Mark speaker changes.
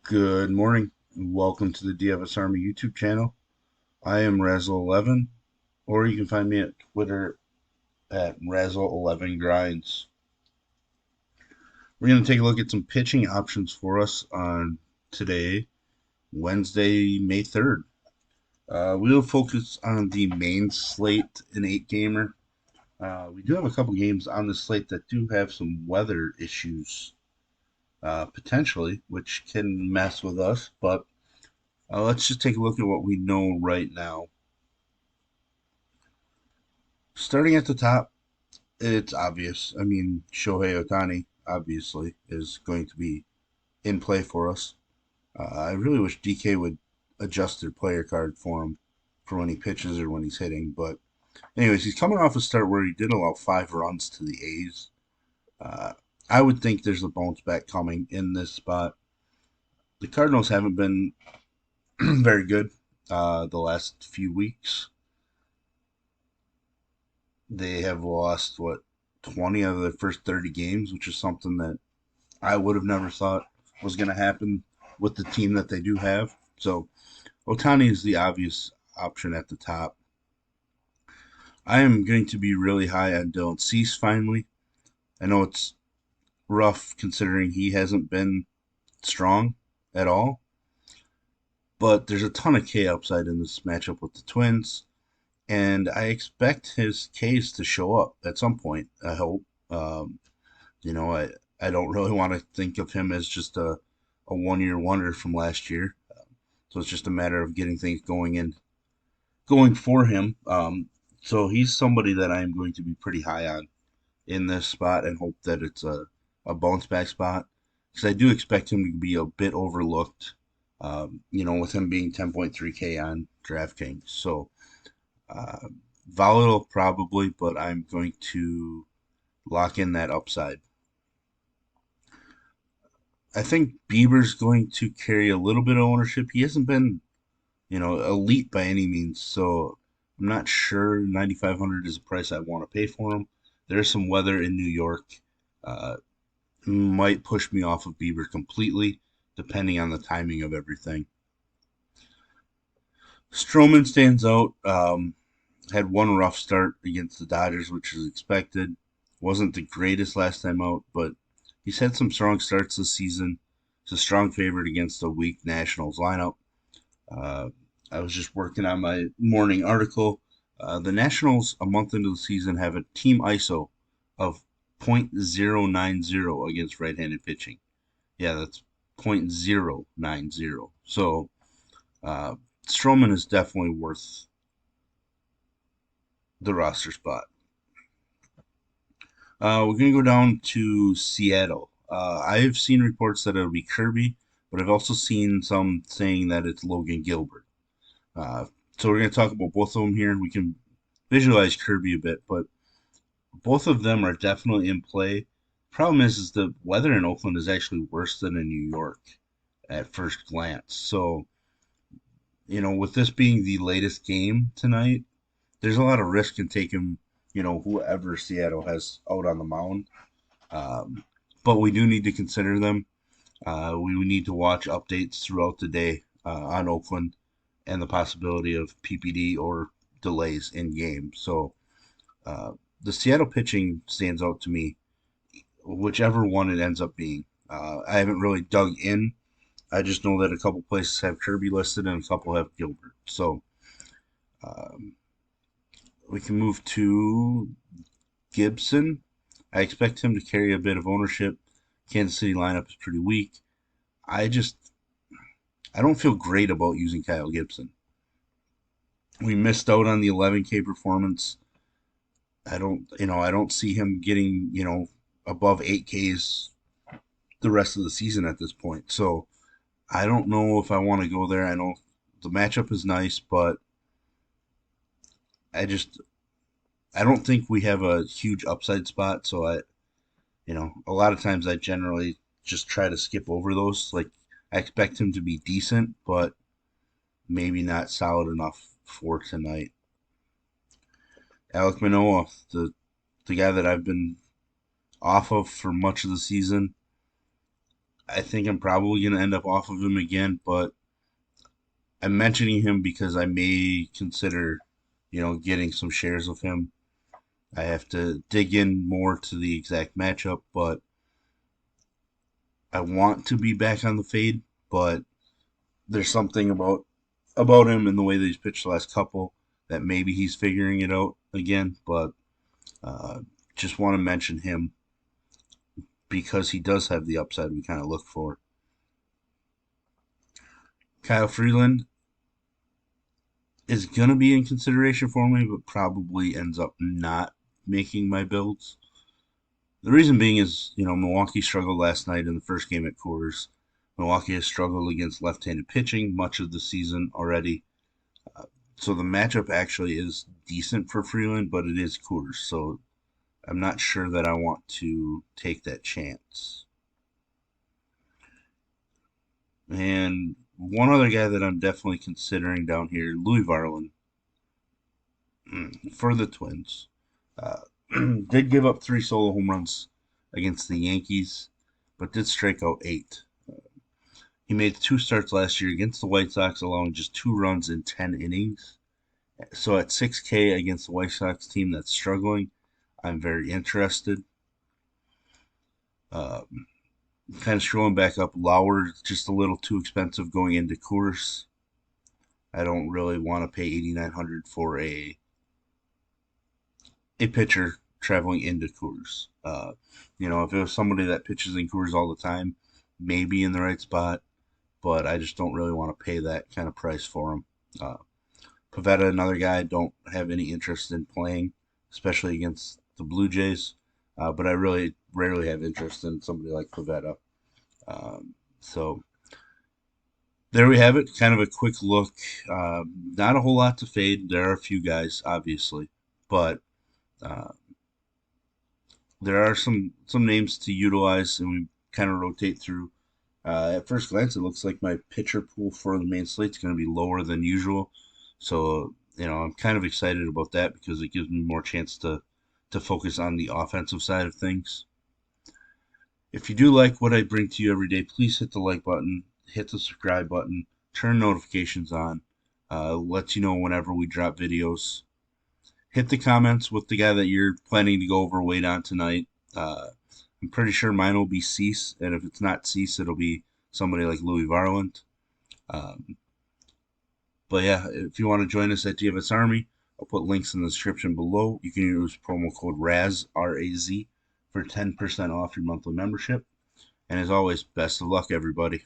Speaker 1: Good morning. Welcome to the DFS Army YouTube channel. I am Razzle11, or you can find me at Twitter at Razzle11Grinds. We're going to take a look at some pitching options for us on today, Wednesday, May 3rd. We'll focus on the main slate, an 8-gamer. We do have a couple games on the slate that do have some weather issues, potentially, which can mess with us, but let's just take a look at what we know right now. Starting at the top, it's obvious. I mean, Shohei Ohtani, obviously, is going to be in play for us. I really wish DK would adjust their player card for him for when he pitches or when he's hitting. But, anyways, he's coming off a start where he did allow 5 runs to the A's. Uh, I would think there's a bounce back coming in this spot. The Cardinals haven't been very good the last few weeks. They have lost, 20 out of their first 30 games, which is something that I would have never thought was going to happen with the team that they do have. So Ohtani is the obvious option at the top. I am going to be really high on Dylan Cease finally. I know it's rough considering he hasn't been strong at all, but there's a ton of K upside in this matchup with the Twins, and I expect his Ks to show up at some point. I hope. Um, I don't really want to think of him as just a 1 year wonder from last year. So it's just a matter of getting things going for him. So he's somebody that I am going to be pretty high on in this spot and hope that it's a bounce back spot because I do expect him to be a bit overlooked. With him being 10.3K on DraftKings. So uh, volatile probably, but I'm going to lock in that upside. I think Bieber's going to carry a little bit of ownership. He hasn't been, elite by any means, so I'm not sure 9,500 is a price I want to pay for him. There's some weather in New York. Uh, might push me off of Bieber completely, depending on the timing of everything. Stroman stands out. Had one rough start against the Dodgers, which is expected. Wasn't the greatest last time out, but he's had some strong starts this season. He's a strong favorite against a weak Nationals lineup. Uh, I was just working on my morning article. The Nationals, a month into the season, have a team ISO of .090 against right-handed pitching. Yeah, that's .090. So uh, Stroman is definitely worth the roster spot. We're going to go down to Seattle. I've seen reports that it'll be Kirby, but I've also seen some saying that it's Logan Gilbert. Uh, so we're going to talk about both of them here. We can visualize Kirby a bit, but both of them are definitely in play. Problem is the weather in Oakland is actually worse than in New York at first glance. So, with this being the latest game tonight, there's a lot of risk in taking, whoever Seattle has out on the mound. Um, but we do need to consider them. We need to watch updates throughout the day on Oakland and the possibility of PPD or delays in game. So uh, the Seattle pitching stands out to me, whichever one it ends up being. I haven't really dug in. I just know that a couple places have Kirby listed and a couple have Gilbert. So um, we can move to Gibson. I expect him to carry a bit of ownership. Kansas City lineup is pretty weak. I just I don't feel great about using Kyle Gibson. We missed out on the 11K performance. I don't see him getting, above 8Ks the rest of the season at this point. So I don't know if I want to go there. I know the matchup is nice, but I just I don't think we have a huge upside spot. So a lot of times I generally just try to skip over those. Like I expect him to be decent, but maybe not solid enough for tonight. Alek Manoah, the guy that I've been off of for much of the season. I think I'm probably going to end up off of him again, but I'm mentioning him because I may consider, getting some shares of him. I have to dig in more to the exact matchup, but I want to be back on the fade, but there's something about him and the way that he's pitched the last couple that maybe he's figuring it out again, but uh, just want to mention him because he does have the upside we kind of look for. Kyle Freeland is going to be in consideration for me, but probably ends up not making my builds. The reason being is, Milwaukee struggled last night in the first game at Coors. Milwaukee has struggled against left-handed pitching much of the season already. So the matchup actually is decent for Freeland, but it is Coors. So I'm not sure that I want to take that chance. And one other guy that I'm definitely considering down here, Louis Varland, for the Twins. Uh, did give up 3 solo home runs against the Yankees, but did strike out 8. He made 2 starts last year against the White Sox, allowing just 2 runs in 10 innings. So at 6K against the White Sox team that's struggling, I'm very interested. Kind of scrolling back up, Lauer just a little too expensive going into Coors. I don't really want to pay 8,900 for a pitcher traveling into Coors. If it was somebody that pitches in Coors all the time, maybe in the right spot, but I just don't really want to pay that kind of price for him. Pivetta, another guy I don't have any interest in playing, especially against the Blue Jays, but I really rarely have interest in somebody like Pivetta. So there we have it, kind of a quick look. Not a whole lot to fade. There are a few guys, obviously, but uh, there are some names to utilize, and we kind of rotate through. At first glance, it looks like my pitcher pool for the main slate is going to be lower than usual. So, I'm kind of excited about that because it gives me more chance to focus on the offensive side of things. If you do like what I bring to you every day, please hit the like button, hit the subscribe button, turn notifications on. Lets you know whenever we drop videos. Hit the comments with the guy that you're planning to go overweight on tonight. I'm pretty sure mine will be Cease, and if it's not Cease, it'll be somebody like Louis Varland. Um, but yeah, if you want to join us at DFS Army, I'll put links in the description below. You can use promo code RAZ, R-A-Z, for 10% off your monthly membership. And as always, best of luck, everybody.